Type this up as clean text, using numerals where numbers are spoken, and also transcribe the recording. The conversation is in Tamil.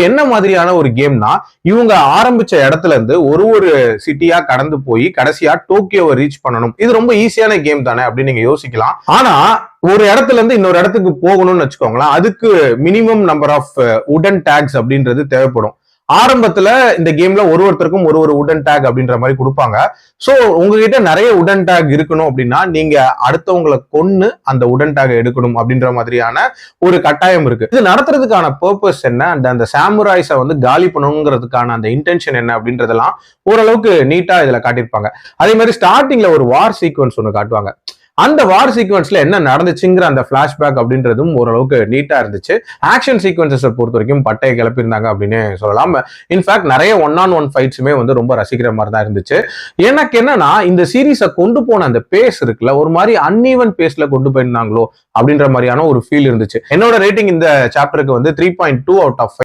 என்ன மாதிரியான ஒரு கேம்னா, இவங்க ஆரம்பிச்ச இடத்துல இருந்து ஒரு சிட்டியா கடந்து போய் கடைசியா டோக்கியோவை ரீச் பண்ணணும். இது ரொம்ப ஈஸியான கேம் தானே அப்படின்னு நீங்க யோசிக்கலாம். ஆனா ஒரு இடத்துல இருந்து இன்னொரு இடத்துக்கு போகணும்னு வச்சுக்கோங்களேன், அதுக்கு மினிமம் நம்பர் ஆஃப் உடன் டேக்ஸ் அப்படின்றது தேவைப்படும். ஆரம்பத்துல இந்த கேம்ல ஒருத்தருக்கும் ஒரு உடன் டேக் அப்படின்ற மாதிரி கொடுப்பாங்க. சோ உங்ககிட்ட நிறைய உடன் டேக் இருக்கணும் அப்படின்னா நீங்க அடுத்தவங்களை கொன்னு அந்த உடன் டேக் எடுக்கணும் அப்படின்ற மாதிரியான ஒரு கட்டாயம் இருக்கு. இது நடத்துறதுக்கான பர்பஸ் என்ன, அந்த சாமுராய்ஸை வந்து காலி பண்ணணுங்கிறதுக்கான அந்த இன்டென்ஷன் என்ன அப்படின்றதெல்லாம் ஓரளவுக்கு நீட்டா இதுல காட்டியிருப்பாங்க. அதே மாதிரி ஸ்டார்டிங்ல ஒரு வார் சீக்வன்ஸ் ஒன்று காட்டுவாங்க. அந்த வார் சீக்வன்ஸ்ல என்ன நடந்துச்சுங்கிற அந்த பிளாஷ்பேக் அப்படின்றதும் ஓரளவுக்கு நீட்டா இருந்துச்சு. ஆக்ஷன் சீக்வன்சஸ் பொறுத்த வரைக்கும் பட்டையை கிளப்பியிருந்தாங்க அப்படின்னு சொல்லலாம். இன்ஃபேக்ட் நிறைய 1-on-1 ஃபைட்ஸுமே வந்து ரொம்ப ரசிக்கிற மாதிரி தான் இருந்துச்சு. எனக்கு என்னன்னா இந்த சீரீஸை கொண்டு போன அந்த பேஸ் இருக்குல்ல, ஒரு மாதிரி அன்ஈவன் பேஸ்ல கொண்டு போயிருந்தாங்களோ அப்படின்ற மாதிரியான ஒரு ஃபீல் இருந்துச்சு. என்னோட ரேட்டிங் இந்த சாப்டருக்கு வந்து 3.2 out of 5.